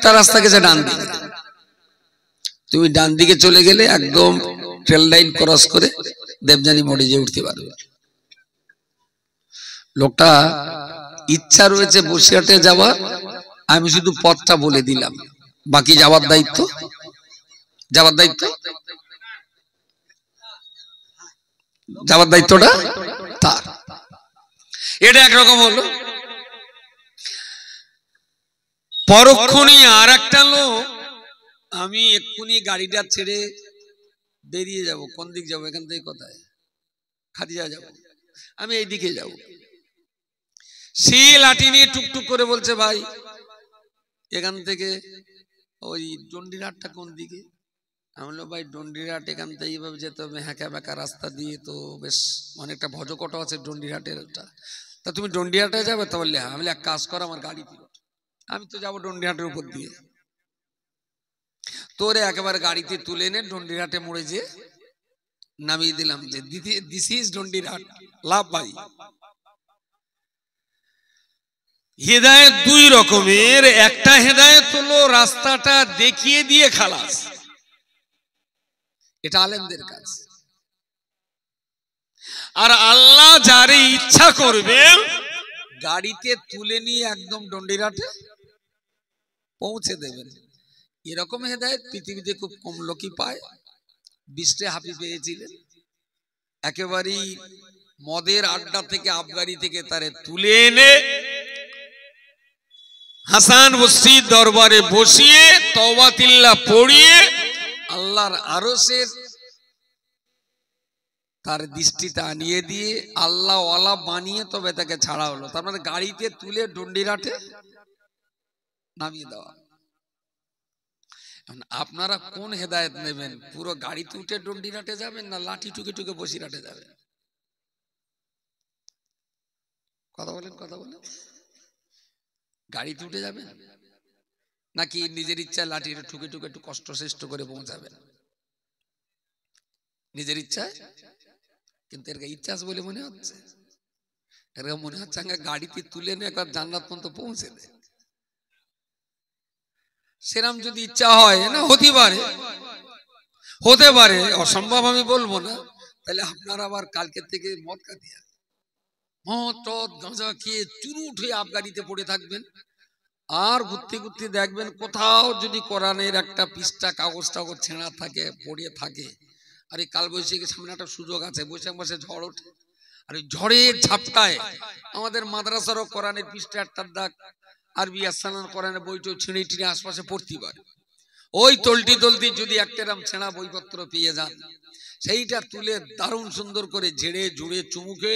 একটা রাস্তা গেছে ডান দিকে, তুমি ডান দিকে চলে গেলে একদম ট্রেন লাইন ক্রস করে দেবযানী মোড়ে যে উঠতে পারবে। লোকটা ইচ্ছা রয়েছে বসিরহাটে যাওয়ার, আমি শুধু পথটা বলে দিলাম, বাকি যাওয়ার দায়িত্ব দায়িত্বটা তার। এটা একরকম হলো। পরক্ষণে আর একটা লোক, আমি এক্ষুনি গাড়িটা ছেড়ে বেরিয়ে যাব, কোন দিক যাবো, এখান থেকে কোথায়, খাদিয়া যাব, আমি এই দিকে যাব। সে লাঠি নিয়ে টুকটুক করে বলছে, ভাই এখান থেকে ওই ডন্ডিরহাটটা কোন দিকে? আমি বললাম, ভাই ডন্ডিরহাট এখান থেকে এইভাবে যেতে হবে, হ্যাঁকা ব্যাকা রাস্তা দিয়ে, তো বেশ অনেকটা ভজকট আছে ডন্ডিরহাটের। তা তুমি ডন্ডিরহাটে যাবে? তো বললে হ্যাঁ। আমি এক কাজ করো, আমার গাড়ি দিল, আমি তো যাবো ডন্ডিরহাটের উপর দিয়ে, তোরে একেবারে গাড়িতে তুলে এনে ডন্ডিরহাটে মোড়ে যে নামিয়ে দিলাম, যে দিস ইজ ডন্ডিরহাট। লাভ ভাই। হেদায়েত দুই রকমের, একটা হেদায়েত হলো রাস্তাটা দেখিয়ে দিয়ে খালাস, এটা আলেমদের কাজ। আর আল্লাহ যারে ইচ্ছা করবেন গাড়িতে তুলে নিয়ে একদম ডন্ডিরহাটে পৌঁছে দেবেন। এরকম হেদায়েত পৃথিবীতে খুব কম লোকই পায়। বিশটে হাফি পেয়েছিলেন, একেবারেই মদের আড্ডা থেকে, আবগারি থেকে তারে তুলে এনে হাসান বসরির দরবারে বসিয়ে তওবাতিল্লাহ পড়িয়ে আল্লাহর আরশের তার দৃষ্টিটা আনিয়ে দিয়ে আল্লাহ ওয়ালা বানিয়ে তবে তাকে ছাড়া হলো। তার মানে গাড়িতে তুলে ডন্ডিরহাটে নামিয়ে দেওয়া। আপনারা কোন হেদায়েত নেবেন? পুরো গাড়িতে উঠে ডন্ডিরহাটে যাবেন, না লাঠি টুকে টুকে বসিরহাটে যাবেন? কথা বলেন। গাড়িতে উঠে যাবেন নাকি নিজের ইচ্ছায় লাঠিটা ঠুকে টুকে একটু কষ্ট সৃষ্ট করে পৌঁছাবেন? নিজের ইচ্ছায়। কিন্তু এর ইচ্ছা আছে বলে মনে হচ্ছে, এরকম মনে হচ্ছে গাড়িতে তুলে নিয়ে একবার জান্নাত পর্যন্ত পৌঁছে দেয়। সেরাম যদি ইচ্ছা হয়, না হতে পারে, অসম্ভব আমি বলবো না। তাহলে আপনারা আবার কালকে থেকে মদ খাতিয়া, মদ টদ গাঁজা খেয়ে চুরুট হয়ে আবগারিতে পড়ে থাকবেন, আর ঘুরতে ঘুরতে দেখবেন কোথাও যদি কোরআনের একটা পৃষ্ঠা কাগজ টাগজ ছেঁড়া থাকে, পড়ে থাকে, আর এই কালবৈশাখীর সামনে একটা সুযোগ আছে, বৈশাখ মাসে ঝড় ওঠে, আর ওই ঝড়ের ঝাপটায় আমাদের মাদ্রাসারও কোরআনের পৃষ্ঠা একটা দাগ, আরবি আসসালাম কোরআনের বইটাও ছিঁড়ে টিড়ে আশপাশে পড়তে পারে। ওই তলটি যদি একটা ছেঁড়া বইপত্র পেয়ে যান, সেইটা তুলে দারুণ সুন্দর করে ঝেড়ে ঝুড়ে চুমুকে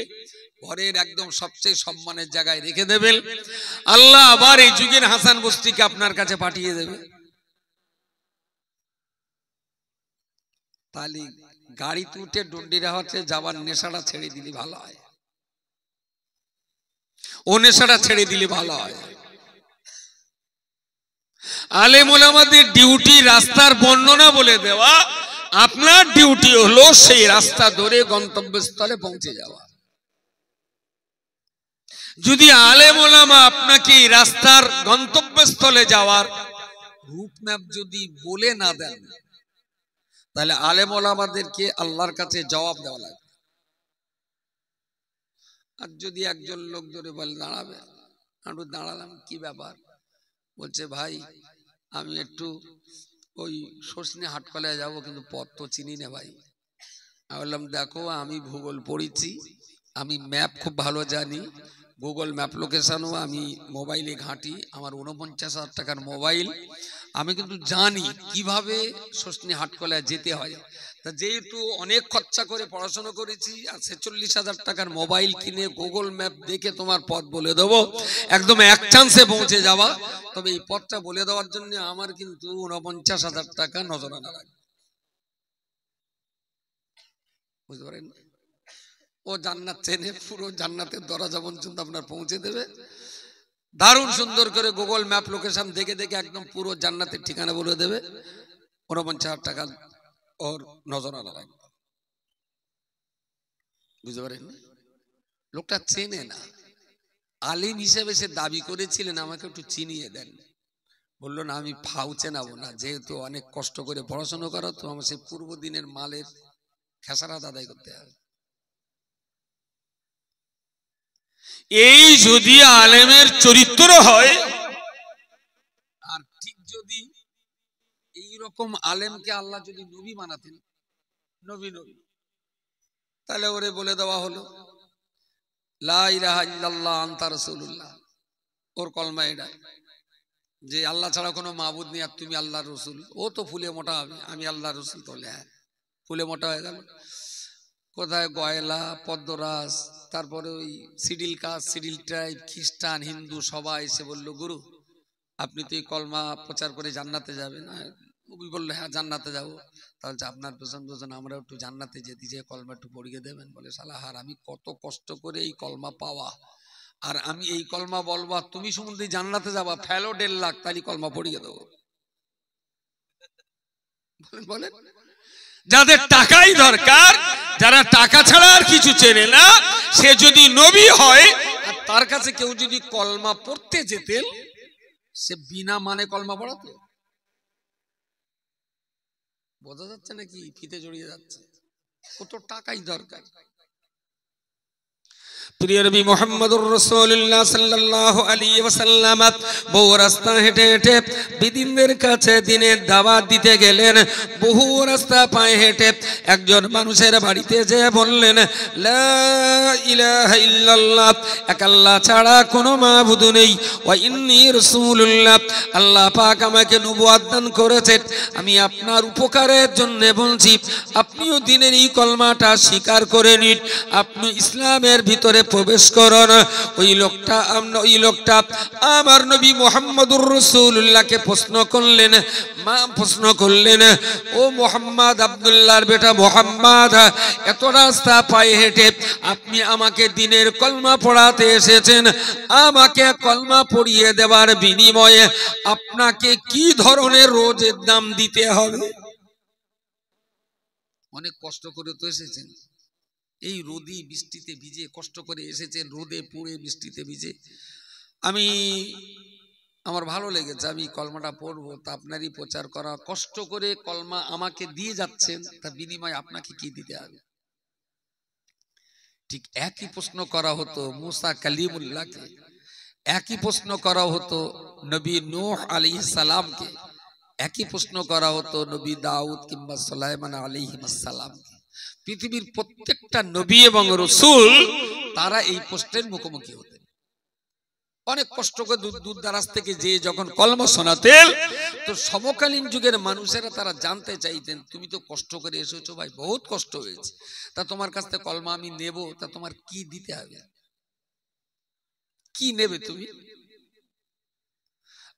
ঘরের একদম সবচেয়ে সম্মানের জায়গায় রেখে দেবেন। আল্লাহ আবার এই যুগের হাসান বস্তিকে আপনার কাছে পাঠিয়ে দেবে। তাহলে গাড়িতে উঠে ডন্ডিরহাটে যাবার নেশাটা ছেড়ে দিলে ভালো হয়, ও নেশাটা ছেড়ে দিলে ভালো হয়। আলেম ওলামাদের ডিউটি রাস্তার বর্ণনা বলে দেওয়া, আপনার ডিউটি হলো সেই রাস্তা ধরে গন্তব্যস্থলে পৌঁছে যাওয়া। যদি আলেম ওলামা আপনাকে রাস্তার গন্তব্যস্থলে যাওয়ার রুটম্যাপ যদি বলে না দেন, তাহলে আলেম ওলামাদেরকে আল্লাহর কাছে জবাব দেওয়া লাগবে। আর যদি একজন লোক ধরে বলে দাঁড়াবে, একটু দাঁড়ালাম, কি ব্যাপার? বলছে ভাই আমি একটু ওই সজনে হাটকলায় যাবো, কিন্তু পথ তো চিনি না ভাই। আমি বললাম দেখো, আমি ভূগোল পড়েছি, আমি ম্যাপ খুব ভালো জানি, গুগল ম্যাপ লোকেশনও আমি মোবাইলে ঘাঁটি, আমার 49,000 টাকার মোবাইল, আমি কিন্তু জানি কিভাবে সজনে হাটকলায় যেতে হয়। তা যেহেতু অনেক খরচা করে পড়াশোনা করেছি, আর 46,000 টাকার মোবাইল কিনে গুগল ম্যাপ দেখে তোমার পথ বলে দেবো, একদম এক চান্সে পৌঁছে যাওয়া। তবে এই পথটা বলে দেওয়ার জন্য আমার কিন্তু 49,000 টাকা নজরানা লাগবে। বুঝতে পারেন? ও জান্নাত চেনে, পুরো জান্নাতের দরজা পর্যন্ত আপনার পৌঁছে দেবে। দারুণ সুন্দর করে গুগল ম্যাপ লোকেশন দেখে দেখে একদম পুরো জান্নাতের ঠিকানা বলে দেবে। 49,000 টাকা ওর নজরানা রাখবে। বুঝতে পারেন? লোকটা চেনে না, আলিম হিসেবে সে দাবি করেছিলেন আমাকে একটু চিনিয়ে দেন। বললো না আমি ফাউচে নেবো না, যেহেতু অনেক কষ্ট করে পড়াশোনা করা, তো আমার সেই পূর্ব দিনের মালের খেসারাত আদায় করতে হবে। এই যদি আলেমের চরিত্র হয়, আর ঠিক যদি এইরকম আলেমকে আল্লাহ যদি নবী বানাতেন, নবী তাহলে ওরে বলে দেওয়া হলো লা ইলাহা ইল্লাল্লাহ আনতা রাসূলুল্লাহ, ওর কলমা এটা যে আল্লাহ ছাড়া কোনো মাবুদ নেই আর তুমি আল্লাহর রসুল। ও তো ফুলে মোটা হবে, আমি আল্লাহর রসুল, তাহলে হ্যাঁ ফুলে মোটা হয়ে গেল। কোথায় গয়লা, পদ্মরাজ, তারপরে ওই সিডিল কাস্ট, সিডিল ট্রাইব, খ্রিস্টান, হিন্দু সবাই এসে বললো গুরু আপনি তো এই কলমা প্রচার করে জান্নাতে যাবেন। নবী বললো হ্যাঁ জান্নাতে যাবো। তাহলে আপনার পেছন পেছন আমরা একটু জান্নাতে যেতে, যে কলমা একটু পড়িয়ে দেবেন। বলে শালা হার, আমি কত কষ্ট করে এই কলমা পাওয়া, আর আমি এই কলমা বলবো আর তুমি সম্বন্ধে জান্নাতে যাবা, ফেলো 1.5 লাখ, তাহলে কলমা পড়িয়ে দেবো। বলেন, যাদের টাকাই দরকার, যারা টাকা ছাড়া আর কিছু চেনে না, সে যদি নবী হয় আর তার কাছে কেউ যদি কলমা পড়তে যেতেন, সে বিনা মানে কলমা পড়াতো। বোঝা যাচ্ছে নাকি? ফিতে জড়িয়ে যাচ্ছে। কত টাকাই দরকার। প্রিয় নবী মুহাম্মদুর রাসূলুল্লাহ সাল্লাল্লাহু আলাইহি ওয়াসাল্লাম বহু রাস্তা হেঁটে হেঁটে বিদিনদের কাছে দিনের দাওয়াত দিতে গেলেন। বহু রাস্তা পায়ে হেঁটে একজন মানুষের বাড়িতে যেয়ে বললেন লা ইলাহা ইল্লাল্লাহ, এক আল্লাহ ছাড়া কোনো মাবুদ নেই, ওয়া ইন্নী রাসূলুল্লাহ, আল্লাহ পাক আমাকে নবুয়ত দান করেছেন, আমি আপনার উপকারের জন্য বলছি, আপনিও দিনের এই কলমাটা স্বীকার করে নিন, আপনি ইসলামের ভিতরে প্রবেশ করুন। ওই লোকটা আমার নবী মুহাম্মদুর রাসূলুল্লাহকে প্রশ্ন করলেন ও মুহাম্মদ, আব্দুল্লাহর বেটা মুহাম্মদ, এত রাস্তা পায়ে হেঁটে আপনি আমাকে দিনের কলমা পড়াতে এসেছেন, আমাকে কলমা পড়িয়ে দেওয়ার বিনিময়ে আপনাকে কি ধরনের রোজের দাম দিতে হবে? অনেক কষ্ট করে তো এসেছেন, এই রোদি বৃষ্টিতে ভিজে কষ্ট করে এসেছেন, রোদে পুড়ে বৃষ্টিতে ভিজে। আমার ভালো লেগেছে, আমি কলমাটা পড়বো, তা আপনারই প্রচার করা, কষ্ট করে কলমা আমাকে দিয়ে যাচ্ছেন, তা বিনিময়ে আপনাকে কি দিতে হবে? ঠিক একই প্রশ্ন করা হতো মুসা কালিমুল্লাহকে, একই প্রশ্ন করা হতো নবী নূহ আলাইহিস সালামকে, একই প্রশ্ন করা হতো নবী দাউদ কিংবা সুলাইমান আলাইহিস সালামকে। পৃথিবীর প্রত্যেকটা নবী এবং রাসূল তারা এই প্রশ্নের মুখোমুখি হতেন। অনেক কষ্ট করে দূর দারাজ থেকে যে যখন কলমা শোনাতেন, তো সমকালীন যুগের মানুষেরা তারা জানতে চাইতেন তুমি তো কষ্ট করে এসেছো ভাই, বহুত কষ্ট হয়েছে, তা তোমার কাছ থেকে কলমা আমি নেব, তা তোমার কি দিতে হবে, কি নেবে তুমি?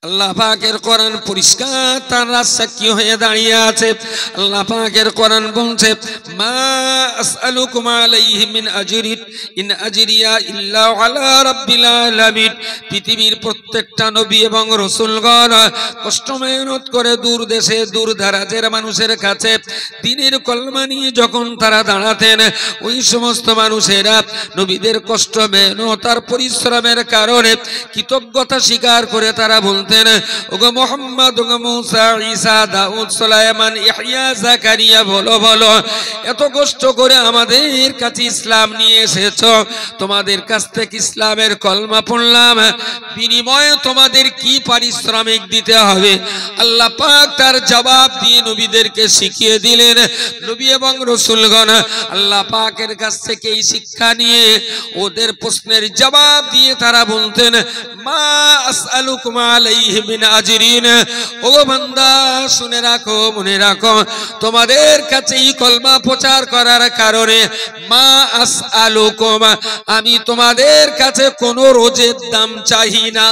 আল্লাহ পাকের কোরআন পরিষ্কার তার সাক্ষী হয়ে দাঁড়িয়ে আছে। আল্লাহ পাকের কোরআন বলছে মা আসআলুকুম আলাইহি মিন আজরিন ইন আজরিয়া ইল্লা আলা রাব্বিল আলামিন। পৃথিবীর প্রত্যেকটা নবী এবং রাসূলগণ কষ্ট মেহনত করে দূর দেশে দূর দারাজের মানুষের কাছে দ্বীনের কলমা নিয়ে যখন তারা দাঁড়াতেন, ওই সমস্ত মানুষেরা নবীদের কষ্ট মেহনত আর পরিশ্রমের কারণে কৃতজ্ঞতা স্বীকার করে তারা বলতেন ওগো মুহাম্মদ, ওগো মুসা, ঈসা, দাউদ, সুলাইমান, ইহইয়া, জাকারিয়া, বলো এত কষ্ট করে আমাদের কাছে ইসলাম নিয়ে এসেছো, তোমাদের কাছ থেকে ইসলামের কলমা পড়লাম, বিনিময়ে তোমাদের কি পারিশ্রমিক দিতে হবে? আল্লাহ পাক তার জবাব দিয়ে নবীদেরকে শিখিয়ে দিলেন। নবী এবং রাসূলগণ আল্লাহ পাকের কাছ থেকে এই শিক্ষা নিয়ে ওদের প্রশ্নের জবাব দিয়ে তারা বলতেন মা আসআলুকুম আলাইহি মিন আজরিন। ও বান্দা শুনে রাখো, মনে রাখো, তোমাদের কাছে এই কলমা প্রচার করার কারণে মা আসআলুকুম, আমি তোমাদের কাছে কোনো রোজের দাম চাই না।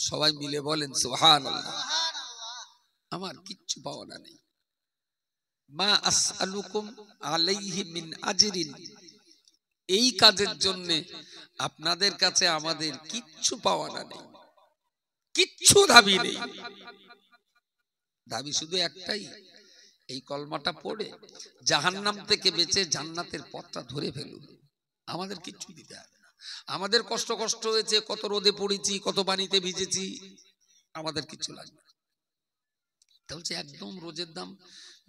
সবাই মিলে বলেন সুবহানাল্লাহ। আমার কিচ্ছু পাওনা নেই। মা আসআলুকুম আলাইহি মিন আজরিন, এই কাজের জন্য আপনাদের কাছে আমাদের কিচ্ছু পাওনা নেই, কিচ্ছু দাবি নেই। দাবি শুধু একটাই, এই কলমাটা পড়ে জাহান্নাম থেকে বেঁচে জান্নাতের পথটা ধরে ফেলুন, আমাদের কিচ্ছু দিতে হবে না। আমাদের কষ্ট কষ্ট হয়েছে, কত রোদে পড়েছি, কত পানিতে ভিজেছি, আমাদের কিছু লাগবে না। তা বলছে একদম রোজের দাম,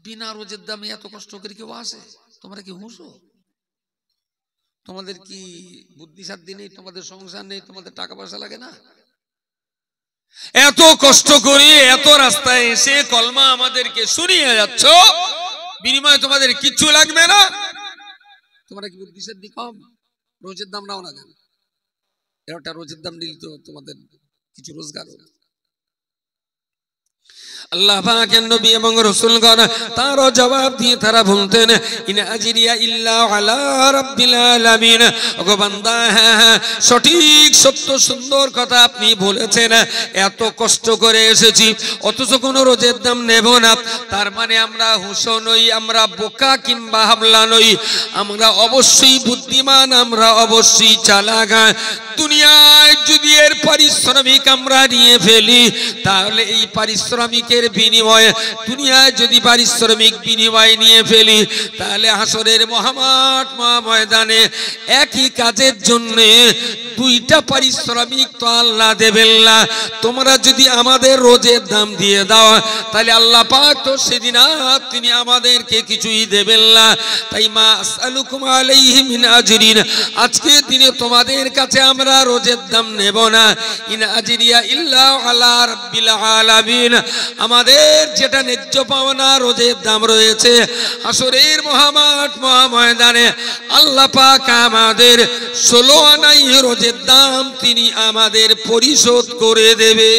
বিনা রোজের দামে এত কষ্ট করে কেউ আসে? তোমরা কি হুঁশো? তোমাদের কি বুদ্ধি সাধ্যি নেই? তোমাদের সংসার নেই? তোমাদের টাকা পয়সা লাগে না? এত কষ্ট করে এত রাস্তায় এসে কলমা আমাদেরকে শুনিয়ে যাচ্ছ, বিনিময়ে তোমাদের কিচ্ছু লাগবে না? তোমরা কি বুদ্ধি সাধ্যি কম? রোজের দাম নাও না কেন? একটা রোজের দাম নিলে তো তোমাদের কিছু রোজগার হবে। আল্লাহ পাকের নবী এবং রাসূলগণ তারও জবাব দিয়ে তারা বলতেন, ইন আজরিয়া ইল্লা আলা রাব্বিল আলামিন। ওগো বান্দা, সঠিক সত্য সুন্দর কথা আপনি বলেছেন। এত কষ্ট করে এসেছি অথচ কোনো রোজের দাম নেব না, তার মানে আমরা হুঁশো নই, আমরা বোকা কিংবা হামলা নই, আমরা অবশ্যই বুদ্ধিমান, আমরা অবশ্যই চালাক। দুনিয়ায় যদি এর পারিশ্রমিক আমরা নিয়ে ফেলি, তাহলে এই পারিশ্রমিকের বিনিময়ে, দুনিয়ায় যদি পারিশ্রমিক বিনিময় নিয়ে ফেলি, তাহলে হাসরের মহামাঠ ময়দানে একই কাজের জন্য দুইটা পারিশ্রমিক তো আল্লাহ দেবেন না। তোমরা যদি আমাদের রোজের দাম দিয়ে দাও, তাহলে আল্লাহ পাক তো সেদিন আর তিনি আমাদেরকে কিছুই দেবেন না। তাই মা আসআলুকুম আলাইহি মিন আজরিন, আজকে দিনে তোমাদের কাছে আমরা রোজের দাম নেব না। ইন আজরিয়া ইল্লা আলা রাব্বিল আলামিন, আমাদের যেটা ন্যায্য পাওনা রোজের দাম রয়েছে, হাসরের মহামাঠ ময়দানে আল্লাহ পাক আমাদের 16 আনাই রোজের দাম তিনি আমাদের পরিশোধ করে দেবে।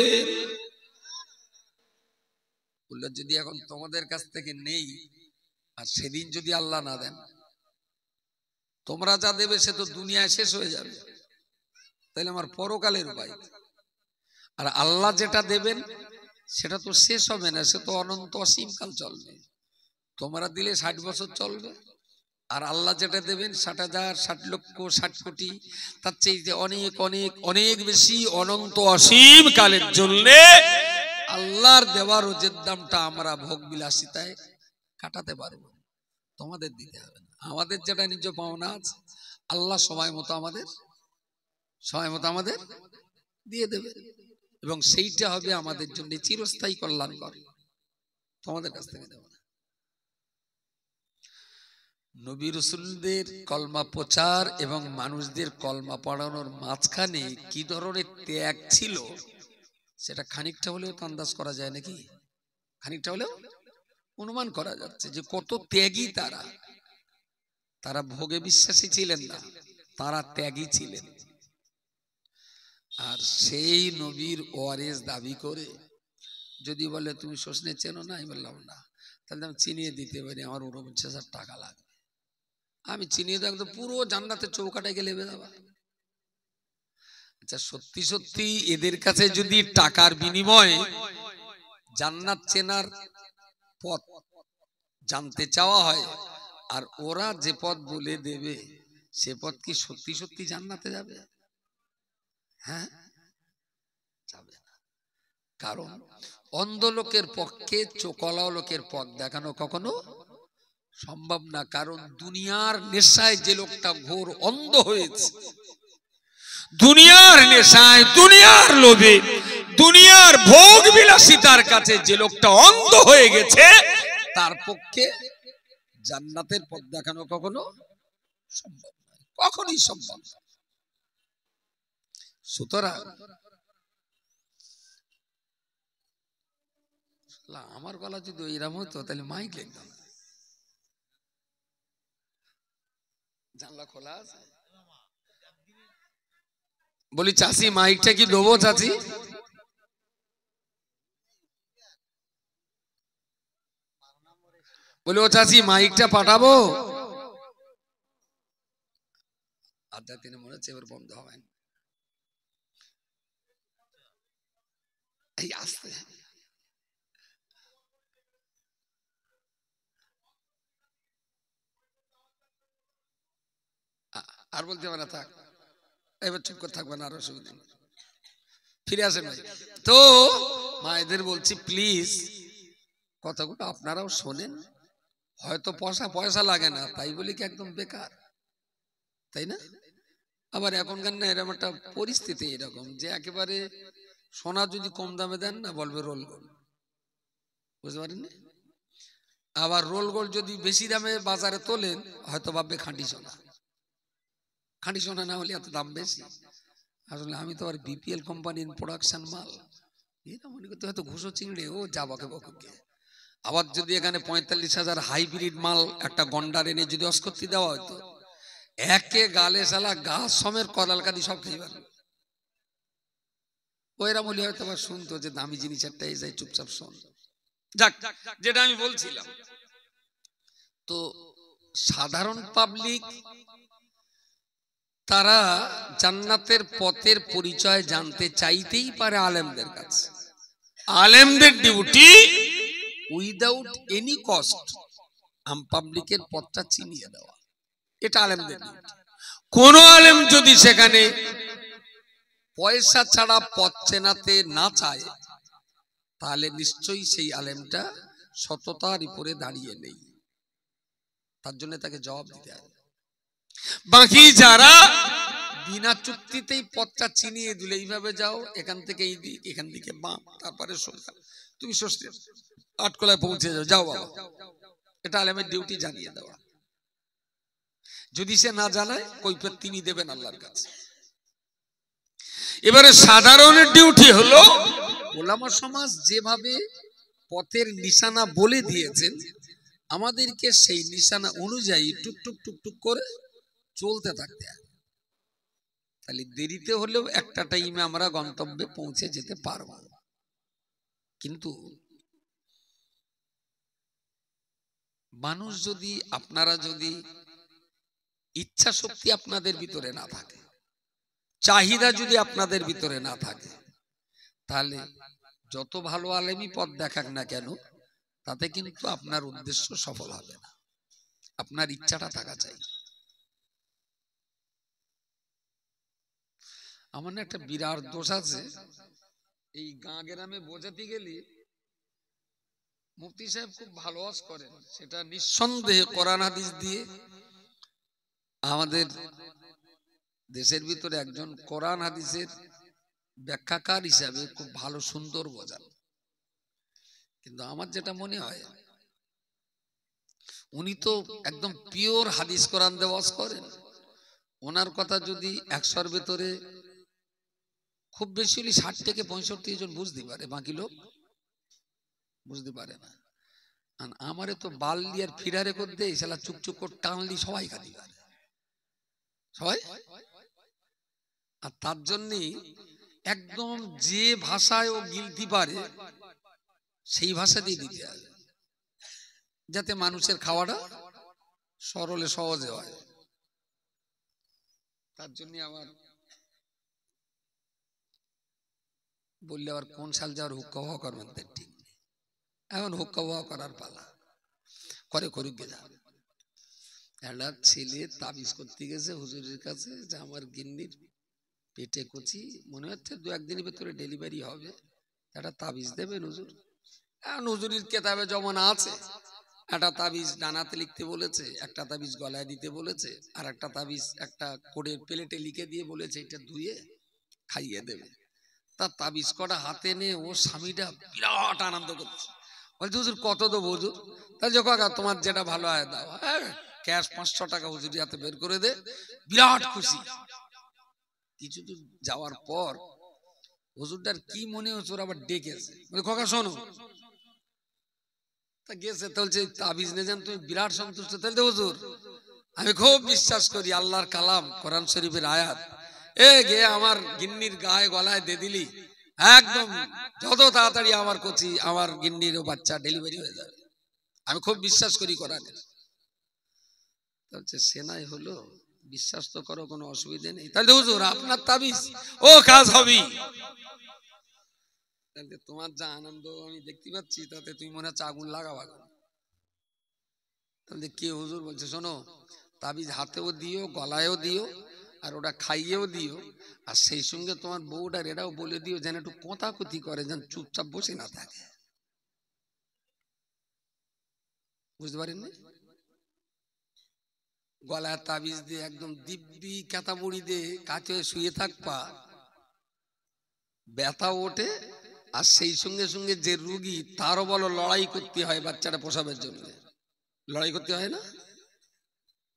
বললো যদি এখন তোমাদের কাছ থেকে নেই আর সেদিন যদি আল্লাহ না দেন, তোমরা যা দেবে সে তো দুনিয়ায় শেষ হয়ে যাবে, তাহলে আমার পরকালের উপায়। আর আল্লাহ যেটা দেবেন সেটা তো শেষ হবে না, সে তো অনন্ত অসীমকাল চলবে। তোমরা দিলে 60 বছর চলবে, আর আল্লাহ যেটা দেবেন 60,000, 60 লক্ষ, 60 কোটি, তার চেয়ে অনেক অনেক অনেক বেশি অনন্ত অসীম কালের জন্য আল্লাহর দেওয়া রোজের দামটা আমরা ভোগ বিলাসিতায় কাটাতে পারবো। তোমাদের দিতে হবে না। আমাদের যেটা নিজ পাওনা আছে আল্লাহ সময় মতো আমাদের দিয়ে দেবে, এবং সেইটা হবে আমাদের জন্য চিরস্থায়ী কল্যাণকর। তোমাদের কাছ থেকে দেব না। নবী রাসূলদের কলমা প্রচার এবং মানুষদের কলমা পড়ানোর মাঝখানে কি ধরনের ত্যাগ ছিল, সেটা খানিকটা হলেও তো আন্দাজ করা যায় নাকি? খানিকটা হলেও অনুমান করা যাচ্ছে যে কত ত্যাগী তারা ভোগে বিশ্বাসী ছিলেন না, তারা ত্যাগী ছিলেন। আর সেই নবীর ওয়ারিস দাবি করে যদি বলে তুমি সজনে চেনো না, আমি বললাম না, তাহলে আমি চিনিয়ে দিতে পারি, আমার 49,000 টাকা লাগবে, আমি চিনিয়ে দেবো, পুরো জান্নাতের চৌকাটায় গেলে দেবা। আচ্ছা, সত্যি সত্যি এদের কাছে যদি টাকার বিনিময়ে জান্নাত চেনার পথ জানতে চাওয়া হয়, আর ওরা যে পথ বলে দেবে সে পথ কি সত্যি সত্যি জান্নাতে যাবে? হ্যাঁ, যাবে না। কারণ অন্ধ লোকের পক্ষে চোখলা লোকের পথ দেখানো কখনো সম্ভব না। কারণ দুনিয়ার নেশায় যে লোকটা ঘোর অন্ধ হয়েছে, দুনিয়ার নেশায়, দুনিয়ার লোভে, দুনিয়ার ভোগ বিলাসিতার কাছে যে লোকটা অন্ধ হয়ে গেছে, তার পক্ষে জান্নাতের পথ দেখানো কখনো সম্ভব নয়, কখনোই সম্ভব নয়। সুতরাং আমার গলা যদি ওইরকম হতো তাহলে মাইক লিখতাম। জানলা খোলা আছে? বলি চাচি মাইকটা কি দেবো? চাচি বলি ও চাচি মাইকটা পাঠাবো? আড্ডা দিনে মনে হচ্ছে এবার বন্ধ হবে। এই আসতে আর বলতে হবে না, থাক এবার চুপ করে থাকবেন, আর অসুবিধা নেই, ফিরে আসেন ভাই। তো মায়েদের বলছি প্লিজ কথাগুলো আপনারাও শোনেন। হয়তো পয়সা লাগে না তাই বলি কি একদম বেকার, তাই না? আবার এখনকার না এরকম একটা পরিস্থিতি এরকম যে একেবারে সোনা যদি কম দামে দেন না বলবে রোল গোল্ড, বুঝতে পারেননি? আবার রোল গোল্ড যদি বেশি দামে বাজারে তোলেন হয়তো ভাববে খাঁটি সোনা। খাঁটি সোনা না হলে এত দাম বেশি। আসলে আমি তো আর বিপিএল কোম্পানির প্রোডাকশন মাল, এটা মনে করতে হয়তো ঘুষো চিংড়ে ও যাবাকে বকুকে। আবার যদি এখানে 45,000 হাইব্রিড মাল একটা গন্ডার এনে যদি অস্কর্তি দেওয়া হয়তো একে গালে শালা গাছ সমের কদালকাদি সব খেয়ে গেল। ওইরা বলি হয়তো আবার শুনতো যে দামি জিনিস একটা এই যায়, চুপচাপ শোন। যাক, যেটা আমি বলছিলাম, তো সাধারণ পাবলিক তারা জান্নাতের পথের পরিচয় জানতে চাইতেই পারে আলেমদের কাছে। আলেমদের ডিউটি উইদাউট এনি কস্ট আম পাবলিকের পথটা চিনিয়ে দেওয়া, এটা আলেমদের ডিউটি। কোন আলেম যদি সেখানে পয়সা ছাড়া পথ চেনাতে না চায় তাহলে নিশ্চয়ই সেই আলেমটা সততার উপরে দাঁড়িয়ে নেই, তার জন্য তাকে জবাব দিতে হবে। বাকি যারা বিনা চুক্তিতেই পথটা চিনিয়ে দিলে এইভাবে যাও, এখান থেকে এই দিক, এখান থেকে বাম, তারপরে সোজা, তুমি ষষ্ঠী আটকলায় পৌঁছে যাও, যাও বাবা, এটা আলেমের ডিউটি জানিয়ে দেওয়া। যদি সে না জানায় কৈফিয়ত তিনি দেবেন আল্লাহর কাছে। এবারে সাধারণের ডিউটি হলো ওলামা সমাজ যেভাবে পথের নিশানা বলে দিয়েছেন আমাদেরকে সেই নিশানা অনুযায়ী টুকটুক টুকটুক করে চলতে থাকতে হবে। তাহলে দেরিতে হলেও একটা টাইমে আমরা গন্তব্যে পৌঁছে যেতে পারব। কিন্তু মানুষ যদি, আপনারা যদি ইচ্ছা শক্তি আপনাদের ভিতরে না থাকে, চাহিদা যদি আপনাদের ভিতরে না থাকে, তাহলে যত ভালো আলেমই পথ দেখাক না কেন তাতে কিন্তু আপনার উদ্দেশ্য সফল হবে না। আপনার ইচ্ছাটা থাকা চাই। আমার না একটা বিরাট দোষ আছে, এই গাঁ গ্রামে বোঝাতে গেলে মুফতি সাহেব খুব ভালো ওয়াজ করেন, সেটা নিঃসন্দেহে কোরআন হাদিস দিয়ে। আমাদের দেশের ভিতরে একজন কোরআন হাদিসের ব্যাখ্যাকার হিসাবে খুব ভালো সুন্দর বোঝান। কিন্তু আমার যেটা মনে হয় উনি তো একদম পিওর হাদিস কোরআন দিয়ে ওয়াজ করেন। ওনার কথা যদি 100-র ভিতরে খুব বেশি হলে 60 থেকে 65 জন বুঝতে পারে, বাকি লোক বুঝতে পারে না। আর আমারে তো বাল্লি আর ফিরারে করে দেয়, শালা চুপচুপ করে টানলি সবাই খালি পারে সবাই। আর তার জন্যই একদম যে ভাষায় ও গিলতে পারে সেই ভাষা দিয়ে দিতে হবে, যাতে মানুষের খাওয়াটা সরলে সহজে হয়। তার জন্য আবার বললে আবার কোন সাল যাওয়ার হুক্কা হওয়া করবেন তার ঠিক নেই। এখন হুক্কা হওয়া করার পালা, করে করুক গেলা। একটা ছেলে তাবিজ করতে গেছে হুজুরের কাছে যে আমার গিন্নির পেটে কচি, মনে হচ্ছে 2-1 দিনের ভেতরে ডেলিভারি হবে, একটা তাবিজ দেবেন হুজুর। এখন হুজুরের কেতাবে যেমন আছে, একটা তাবিজ ডানাতে লিখতে বলেছে, একটা তাবিজ গলায় দিতে বলেছে, আর একটা তাবিজ একটা কোডের প্লেটে লিখে দিয়ে বলেছে এটা ধুয়ে খাইয়ে দেবে। তার তাবিজ কটা হাতে নিয়ে ও স্বামীটা বিরাট আনন্দ করছে, বলছে হুজুর কত দেবো হুজুর? তাই যে কাকা তোমার যেটা ভালো হয় দাও, হ্যাঁ ক্যাশ 500 টাকা হুজুর হাতে বের করে দে। বিরাট খুশি। কিছু দূর যাওয়ার পর হুজুরটার কি মনে হচ্ছে, ওর আবার ডেকেছে, বলে কাকা শোনো। তা গেছে, বলছে তাবিজ নিয়ে যান, তুমি বিরাট সন্তুষ্ট? তাহলে হুজুর আমি খুব বিশ্বাস করি আল্লাহর কালাম কোরআন শরীফের আয়াত, এ গে আমার গিন্নির গায়ে গলায় দে দিলি একদম যত তাড়াতাড়ি আমার কচি আমার গিন্নির বাচ্চা ডেলিভারি হয়ে যাবে, আমি খুব বিশ্বাস করি কোরআনের। সেনাই হলো, বিশ্বাস তো করো, কোনো অসুবিধা নেই। তাহলে হুজুর আপনার তাবিজ ও কাজ হবে। তাহলে তোমার যা আনন্দ আমি দেখতে পাচ্ছি তাতে তুমি মনে হচ্ছে আগুন লাগাবা। তাহলে কে হুজুর? বলছে শোনো, তাবিজ হাতেও দিও, গলায়ও দিও, আর ওটা খাইয়েও দিও, আর সেই সঙ্গে তোমার বউটার এটাও বলে দিও যেন একটু কোঁতাকুতি করে, যেন চুপচাপ বসে না থাকে। বুঝতে পারেন না? গলায় তাবিজ দিয়ে একদম দিব্যি কাতা মুড়ি দিয়ে কাছে শুয়ে থাকবা, ব্যথা ওঠে, আর সেই সঙ্গে সঙ্গে যে রুগী তারও বলো লড়াই করতে হয় বাচ্চাটা পোষাবের জন্য, লড়াই করতে হয় না?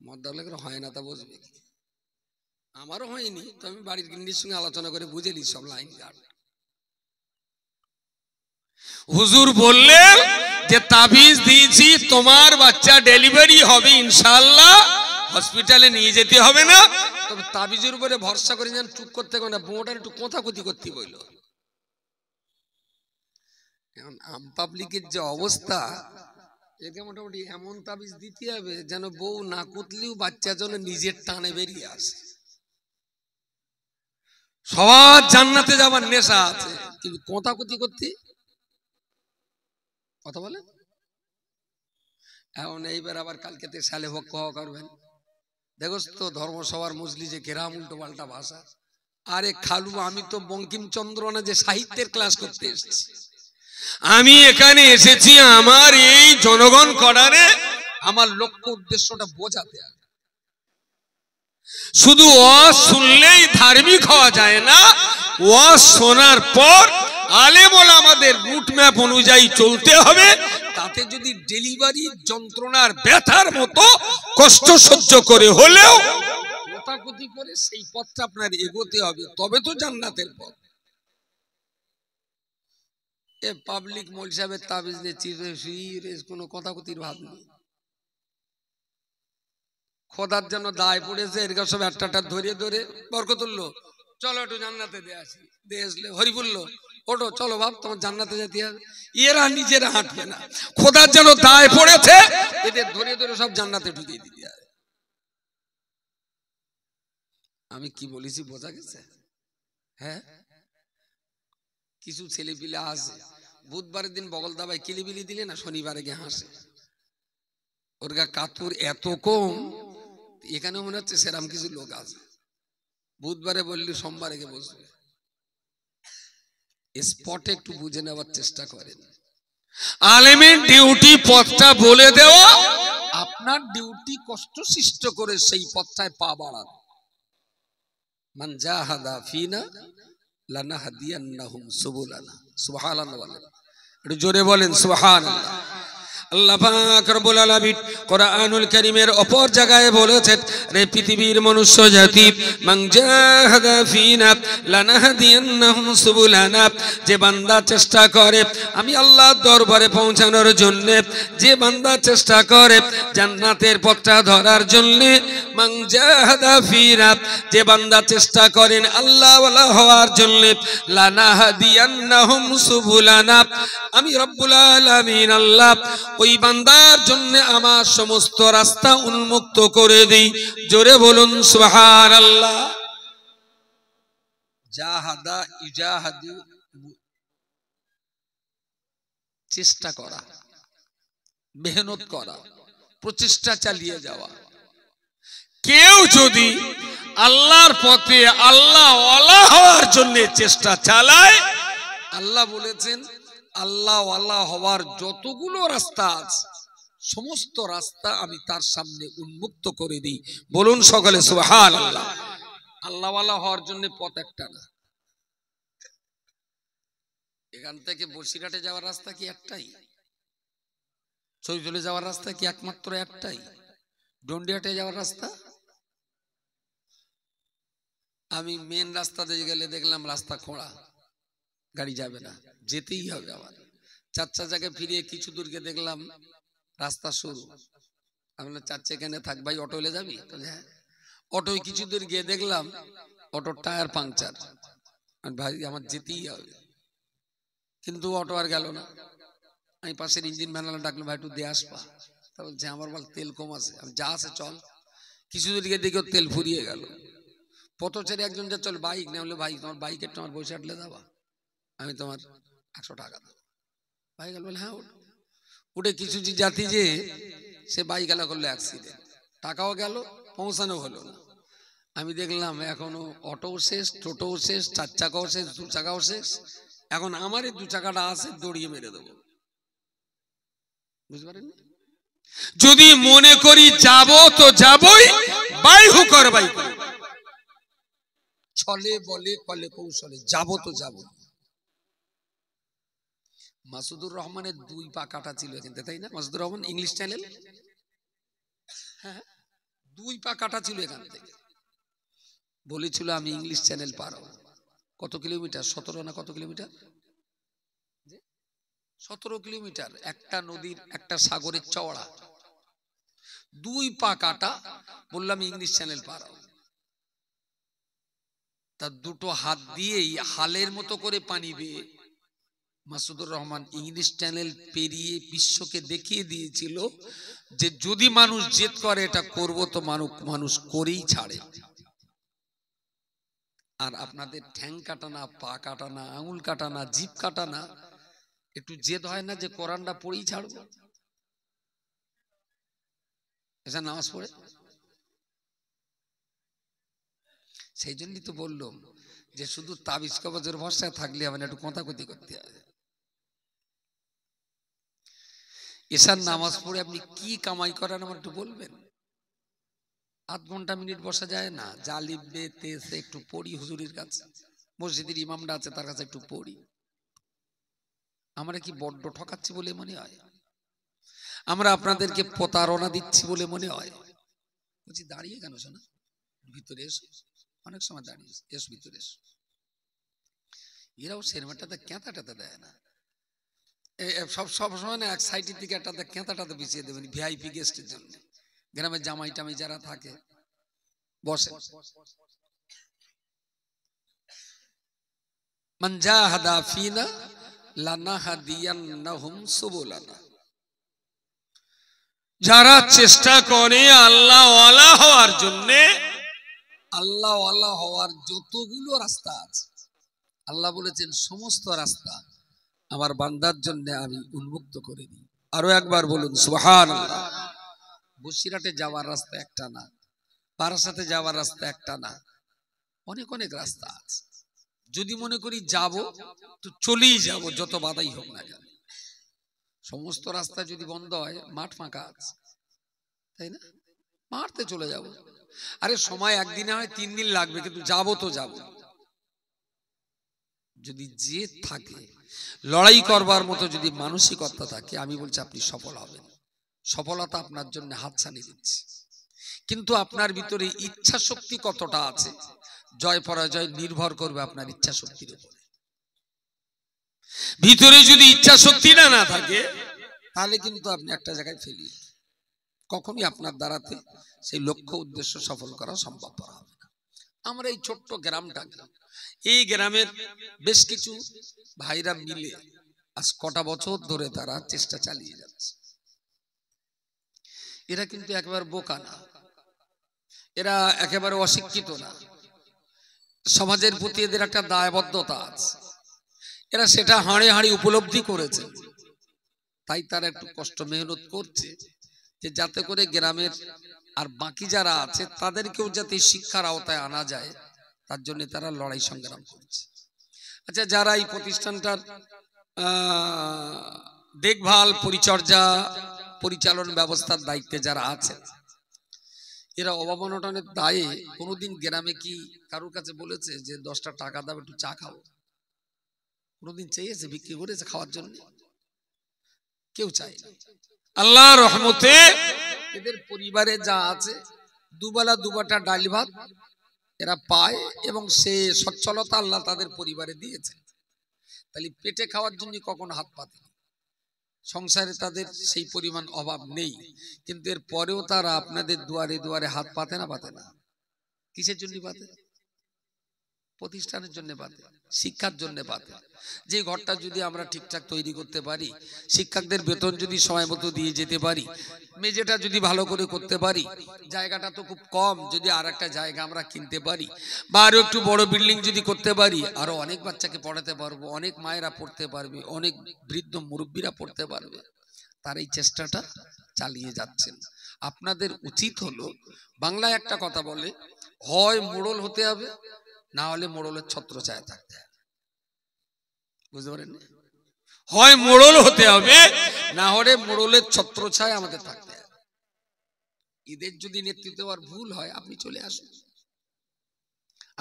মদ্দালে হয় না তা বুঝবে, আমারও হয়নি, তো আমি বাড়ির গিন্নির সঙ্গে আলোচনা করে বুঝেলি সব লাইন গার্ড। হুজুর বললেন যে তাবিজ দিয়েছি, তোমার বাচ্চা ডেলিভারি হবে ইনশাআল্লাহ, হসপিটালে নিয়ে যেতে হবে না। তবে তাবিজের উপরে ভরসা করে যেন চুপ করতে হবে না, বোঁটার একটু কোথাকুতি করতে বইল। এখন আম পাবলিকের যে অবস্থা, একে মোটামুটি এমন তাবিজ দিতে হবে যেন বউ না কুতলেও বাচ্চা যেন নিজের টানে বেরিয়ে আসে। সবার জান্নাতে যাবার নেশা আছে, কিন্তু কোথাকুতি করতে কথা বলে। এখন এইবার আবার কালকেতে সালে ভক্ষ করবেন, দেখো তো ধর্মসভার মজলি যে গ্রাম উল্টো পাল্টা ভাষা। আরে খালু, আমি তো বঙ্কিমচন্দ্র না যে সাহিত্যের ক্লাস করতে এসেছি, আমি এখানে এসেছি আমার এই জনগণ করারে, আমার লক্ষ্য উদ্দেশ্যটা বোঝাতে হবে। শুধু ওয়াজ শুনলেই ধার্মিক হওয়া যায় না, ওয়াজ শোনার পর আলেম ওলামাদের রুট ম্যাপ অনুযায়ী চলতে হবে। তাতে যদি ডেলিভারি যন্ত্রণার ব্যথার মতো কষ্ট সহ্য করে হলেও কোথাকুতি করে সেই পথটা আপনার এগোতে হবে, তবে তো জান্নাতের পথ। এ পাবলিক মৌল সাহেবের তাবিজ নিয়ে কোনো কথাকুতির ভাব নেই। খোদার জন্য দায় পড়েছে, এরকম সব একটা ধরে ধরে বরকতুল্লাহ চলো একটু জান্নাতে দিয়ে আসি, দিয়ে আসলে হরিবুল্লাহ ওটো চলো বাপ তোমার জান্নাতে যেতে হবে। এরা নিজেরা হাঁটবে না, খোদার যেন দায় পড়েছে, এদের ধরে ধরে সব জান্নাতে ঢুকিয়ে দিতে হবে। আমি কি বলেছি বোঝা গেছে? হ্যাঁ, কিছু ছেলে পিলে আসে, বুধবারের দিন বগল দাবায় কিলিবিলি দিলে না, শনিবারে গিয়ে হাসে। ওর গা কাতুর এত কম, এখানে মনে হচ্ছে সেরাম কিছু লোক আছে। বুধবারে বললি সোমবারে গিয়ে বসবে। স্পটে একটু বুঝে নেওয়ার চেষ্টা করেন। আলেমের ডিউটি পথটা বলে দেওয়া, আপনার ডিউটি কষ্ট সৃষ্ট করে সেই পথটায় পা বাড়ানো। মান জাহাদা ফিনা লানাহদিয়ান্নাহুম সুবুলানা। সুবহানাল্লাহ বলেন, একটু জোরে বলেন সুবহানাল্লাহ। আল্লাহ পাক রব্বুল আলামিন কোরআনুল কারীমের অপর জায়গায় বলেছেন, রে পৃথিবীর মনুষ্য জাতি, মান জাহাদা ফিনা লানাহদিয়ান্নাহুম সুবুলানা, যে বান্দা চেষ্টা করে আমি আল্লাহর দরবারে পৌঁছানোর জন্য, যে বান্দা চেষ্টা করে জান্নাতের পথটা ধরার জন্য, মান জাহাদা ফিনা, যে বান্দা চেষ্টা করেন আল্লাহ ওয়ালা হওয়ার জন্য, লানাহদিয়ান্নাহুম সুবুলানা, আমি রব্বুল আলামিন আল্লাহ ওই বান্দার জন্য আমার সমস্ত রাস্তা উন্মুক্ত করে দেই। জোরে বলুন সুবহানাল্লাহ। জাহাদা ইজাহাদু, চেষ্টা করা, মেহনত করা, প্রচেষ্টা চালিয়ে যাওয়া। কেউ যদি আল্লাহর পথে আল্লাহ ওয়ালা হওয়ার জন্য চেষ্টা চালায়, আল্লাহ বলেছেন আল্লাহ ওয়ালা হওয়ার যতগুলো রাস্তা আছে সমস্ত রাস্তা আমি তার সামনে উন্মুক্ত করে দিই। বলুন সকলে সুবহানাল্লাহ। আল্লাহ ওয়ালা হওয়ার জন্য পথ একটা না। এখান থেকে বসিরহাটে যাওয়ার রাস্তা কি একটাই? চৈতলে যাওয়ার রাস্তা কি একমাত্র একটাই? ডন্ডিহাটে যাওয়ার রাস্তা? আমি মেন রাস্তা দিয়ে গেলে দেখলাম রাস্তা খোঁড়া, গাড়ি যাবে না, যেতেই হবে। আবার 4 জায়গায় ফিরিয়ে কিছু দূর গিয়ে দেখলাম রাস্তা সরু। আমি বললাম 4 এখানে থাক ভাই, অটো হলে যাবি? হ্যাঁ। অটোয় কিছু দূর গিয়ে দেখলাম অটোর টায়ার পাংচার। ভাই আমার যেতেই হবে, কিন্তু অটো আর গেল না। আমি পাশের ইঞ্জিন ম্যানেজার ডাকলাম, ভাই একটু দিয়ে আসবা। তা বলছে আমার বল তেল কম আছে। আমি যা আছে চল। কিছু দূর গিয়ে দেখি তেল ফুরিয়ে গেল। পথচারী একজন যা চল বাইক না, বললো ভাই তোমার বাইক একটু আমার বসে আটলে যাবা, আমি তোমার 100 টাকা দেবো। ভাই গেল বলে হ্যাঁ। উঠে কিছু জাতি যে সে বাইক গেলা করলো অ্যাক্সিডেন্ট, টাকাও গেল, পৌঁছানো হলো না। আমি দেখলাম এখনো অটোও শেষ, টোটোও শেষ, 4 চাকাও শেষ, 2 চাকাও শেষ। এখন আমার এই 2 চাকাটা আছে, দড়িয়ে মেরে দেবো। বুঝতে পারেন? যদি মনে করি যাব তো যাবই, বাই হুকর বাই, ছলে বলে কলে কৌশলে যাব তো যাব। মাসুদুর রহমানের 2 পা কাটা ছিল কিন্তু, তাই না? মাসুদুর রহমান ইংলিশ চ্যানেল, হ্যাঁ 2 পা কাটা ছিল এখান থেকে। বলেছিল আমি ইংলিশ চ্যানেল পার হব। কত কিলোমিটার? 17 না কত কিলোমিটার? 17 কিলোমিটার। একটা নদীর, একটা সাগরের চওড়া, 2 পা কাটা। বললাম ইংলিশ চ্যানেল পার হব। তার 2টো হাত দিয়েই হালের মতো করে পানি বেয়ে মাসুদুর রহমান ইংলিশ চ্যানেল পেরিয়ে বিশ্বকে দেখিয়ে দিয়েছিল যে যদি মানুষ জেদ করে এটা করব তো মানুষ করেই ছাড়ে। আর আপনাদের ঠ্যাং কাটানা, পা কাটানা, আঙুল কাটানা, জিভ কাটানা, একটু জেদ হয় না যে কোরআনটা পড়েই ছাড়বো? এসা নামাজ পড়ে। সেই জন্যই তো বললাম যে শুধু তাবিজ কবজের ভরসায় থাকলে হবে না, একটু কথাকথি করতে হবে। এসার নামাজ পড়ে আপনি কি কামাই করেন আমার একটু বলবেন? 8 ঘন্টা মিনিট বসা যায় না? যা লিখবে তেসে একটু পড়ি, হুজুরের কাছে, মসজিদের ইমামরা আছে তার কাছে একটু পড়ি। আমরা কি বড্ড ঠকাচ্ছি বলে মনে হয়? আমরা আপনাদেরকে প্রতারণা দিচ্ছি বলে মনে হয়? বলছি দাঁড়িয়ে কেন শোনা, ভিতরে এসো, অনেক সময় দাঁড়িয়ে এসো, ভিতরে এসো। এরাও সিনেমাটাতে কেঁতাটাতে দেয় না, সব সময় না এক সাইডের দিকে একটা কেঁতাটাতে বিছিয়ে দেবেন ভিআইপি গেস্টের জন্য। গ্রামের জামাই টামাই যারা থাকে বসে। মান জাহাদা ফিনা লানাহাদিয়ান্নাহুম সুবুলানা, যারা চেষ্টা করে আল্লাহ ওয়ালা হওয়ার জন্য, আল্লাহ ওয়ালা হওয়ার যতগুলো রাস্তা আছে আল্লাহ বলেছেন সমস্ত রাস্তা আমার বান্দার জন্য আমি উন্মুক্ত করে দিই। আরো একবার বলুন সুবহানাল্লাহ। বসিরহাটে যাওয়ার রাস্তা একটা না, বারাসাতে যাওয়ার রাস্তা একটা না, অনেক অনেক রাস্তা আছে। যদি মনে করি যাব তো চলেই যাব, যত বাধাই হোক না কেন। সমস্ত রাস্তা যদি বন্ধ হয়, মাঠ ফাঁকা আছে, তাই না? মাঠতে চলে যাব। আরে সময় একদিনে হয়, 3 দিন লাগবে, কিন্তু যাব তো যাব। যদি জেদ থাকে, লড়াই করবার মতো যদি মানসিকতা থাকে, আমি বলছি আপনি সফল হবেন। সফলতা আপনার জন্য হাতছানি দিচ্ছে, কিন্তু আপনার ভিতরে ইচ্ছা শক্তি কতটা আছে, জয় পরাজয় নির্ভর করবে আপনার ইচ্ছা শক্তির উপরে। ভিতরে যদি ইচ্ছা শক্তি না থাকে, তাহলে কিন্তু আপনি একটা জায়গায় ফেলি, কখনই আপনার দ্বারাতে সেই লক্ষ্য উদ্দেশ্য সফল করা সম্ভব হবে না। আমরা এই ছোট্ট গ্রামটাকে, এই গ্রামের বেশ কিছু ভাইরা মিলে আজ কটা বছর ধরে তারা চেষ্টা চালিয়ে যাচ্ছে। এরা কিন্তু একেবারে বোকা না, এরা একেবারে অশিক্ষিত না। সমাজের প্রতি এদের একটা দায়বদ্ধতা আছে, এরা সেটা হাড়ে হাড়ে উপলব্ধি করেছে। তাই তারা একটু কষ্ট মেহনত করছে যে যাতে করে গ্রামের আর বাকি যারা আছে তাদেরকেও যাতে শিক্ষার আওতায় আনা যায়, তার জন্য তারা লড়াই সংগ্রাম করছে। আচ্ছা, যারা এই প্রতিষ্ঠানটার দেখভাল, পরিচর্যা, পরিচালন ব্যবস্থার দায়িত্বে যারা আছে, এরা অভাব অনটনের দায়ে কোনোদিন গ্রামে কি কারোর কাছে বলেছে যে 10টা টাকা দাও একটু চা খাবো? কোনোদিন চেয়েছে বিক্রি করেছে খাওয়ার জন্য? কেউ চায় না। আল্লাহর রহমতে এদের পরিবারে যা আছে, দুবেলা দুবাটা ডাল ভাত এরা পায়, এবং সে সচ্ছলতা আল্লাহ তাদের পরিবারে দিয়েছে। তাহলে পেটে খাওয়ার জন্য কখনো হাত পাতে, সংসারে তাদের সেই পরিমাণ অভাব নেই, কিন্তু এর পরেও তারা আপনাদের দুয়ারে দুয়ারে হাত পাতে না? পাতে না। কিসের জন্য পাতে? প্রতিষ্ঠানের জন্য পাতে, শিক্ষার জন্য পাতে। যে ঘরটা যদি আমরা ঠিকঠাক তৈরি করতে পারি, শিক্ষকদের বেতন যদি সময় মতো দিয়ে যেতে পারি, মেঝেটা যদি ভালো করে করতে পারি, জায়গাটা তো খুব কম, যদি আর একটা জায়গা আমরা কিনতে পারি বা আরো একটু বড় বিল্ডিং যদি করতে পারি, আরো অনেক বাচ্চাকে পড়াতে পারবো, অনেক মায়েরা পড়তে পারবে, অনেক বৃদ্ধ মুরব্বীরা পড়তে পারবে। তার এই চেষ্টাটা চালিয়ে যাচ্ছেন। আপনাদের উচিত হলো, বাংলায় একটা কথা বলে, হয় মোড়ল হতে হবে, না হলে মোড়লের ছত্রছায়া থাকতে হবে। বুঝতে পারেন? হয় মোড়ল হতে হবে, না হলে মোড়লের ছত্রছায়া আমাদের থাকতে হবে। এদের যদি নেতৃত্ব দেওয়ার ভুল হয় আপনি চলে আসুন,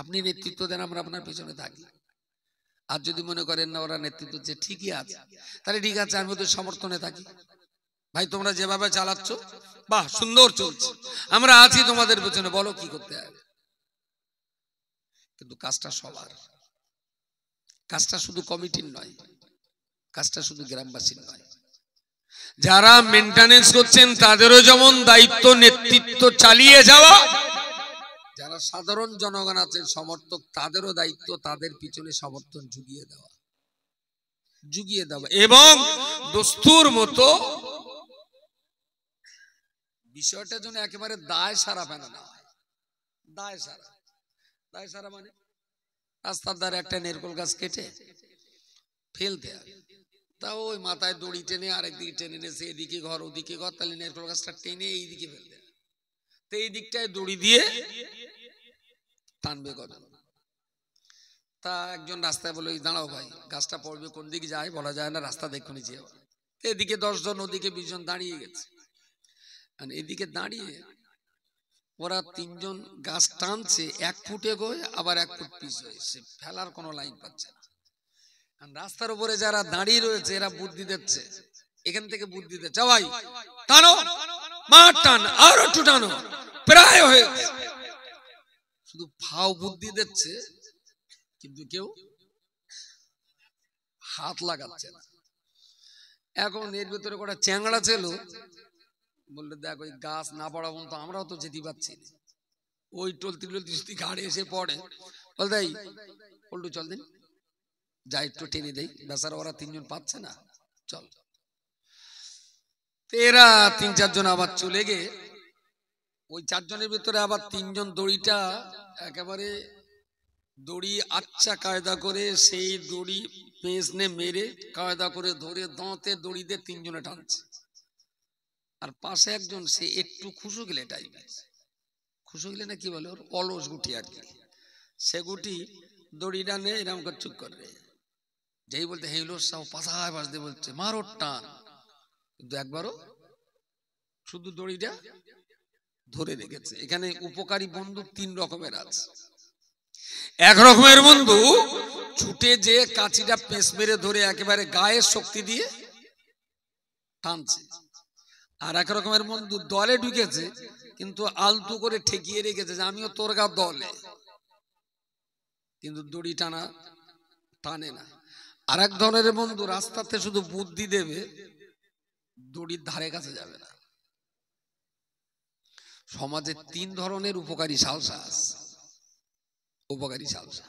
আপনি নেতৃত্ব দেন, আমরা আপনার পেছনে থাকি। আর যদি মনে করেন না ওরা নেতৃত্ব যে ঠিকই আছে, তাহলে ঠিক আছে, আমি ওদের সমর্থনে থাকি। ভাই তোমরা যেভাবে চালাচ্ছ বাহ সুন্দর চলছে, আমরা আছি তোমাদের পেছনে, বলো কি করতে হবে। কিন্তু কাজটা সবার, কাজটা শুধু কমিটির নয়, কাজটা শুধু গ্রামবাসীর নয়, যারা মেইনটেনেন্স করছেন তাদেরও যেমন দায়িত্ব নেতৃত্ব চালিয়ে যাওয়া, যারা সাধারণ জনগণ আছেন সমর্থক তাদেরও দায়িত্ব তাদের পিছনে সমর্থন জুগিয়ে দেওয়া এবং দস্তুর মতো বিষয়টা যেন একেবারে দায় সারা ফেলা না হয়। দায় সারা মানে রাস্তার ধারে একটা নারকেল গাছ কেটে ফেলতে হবে, তা ওই মাথায় দড়ি টেনে আরেকদিকে টেনে এনেছে, এদিকে ঘর ওদিকে ঘর, তাহলে নারকেল গাছটা টেনে এইদিকে ফেলতে হবে, তো এই দিকটায় দড়ি দিয়ে টানবে কত। তা একজন রাস্তায় বলে দাঁড়াও ভাই, গাছটা পড়বে কোন দিকে যায় বলা যায় না, রাস্তা দেখুনি যে এদিকে 10 জন ওদিকে 20 জন দাঁড়িয়ে গেছে, এদিকে দাঁড়িয়ে ওরা 3 জন গাছ টানছে 1 ফুট এগোয় আবার 1 ফুট পিছ হয়ে, সে ফেলার কোনো লাইন পাচ্ছে না। রাস্তার উপরে যারা দাঁড়িয়ে রয়েছে এরা বুদ্ধি দিচ্ছে, এখান থেকে বুদ্ধি দিচ্ছে, ভাই টানো, মার টান, আর একটু টানো, প্রায় হয়ে শুধু ফাও বুদ্ধি দিচ্ছে, কিন্তু কেউ হাত লাগাচ্ছে না। এখন এর ভিতরে কটা চ্যাংড়া ছিল, বললে দেখ ওই গাছ না পড়া পর্যন্ত আমরাও তো যেতে পারছি না, ওই টলতি যদি ঘাড়ে এসে পড়ে, বলতে পল্টু চল দিন যাই একটু টেনে দেই, বেচারা ওরা 3 জন পাচ্ছে না, চল। এরা 3-4 জন আবার চলে গে, ওই 4 জনের ভিতরে আবার 3 জন দড়িটা একেবারে দড়ি আচ্ছা কায়দা করে সেই দড়ি পেছনে মেরে কায়দা করে ধরে দাঁতে দড়ি দিয়ে 3 জনে টানছে, আর পাশে একজন সে একটু খুশু গেলে টাইপের, খুশু গেলে না কি বলে ওর অলস গুটি আর কি, সে গুটি দড়িটা নে এরকম করে চুপ করে, যেই বলতে হেইলো সব পাশায় বাজতে বলছে মারো টান, কিন্তু একবারও শুধু দড়িটা ধরে রেখেছে। এখানে উপকারী বন্ধু 3 রকমের আছে। এক রকমের বন্ধু ছুটে যে কাঁচিটা পেঁচ মেরে ধরে একেবারে গায়ের শক্তি দিয়ে টানছে, আর এক রকমের বন্ধু দলে ঢুকেছে কিন্তু আলতু করে ঠেকিয়ে রেখেছে যে আমিও তোর গা দলে, কিন্তু দড়ি টানে না। আর এক ধরনের বন্ধু রাস্তাতে শুধু বুদ্ধি দেবে, দড়ির ধারে কাছে যাবে না। সমাজে 3 ধরনের উপকারী সালসা আছে, উপকারী সালসা।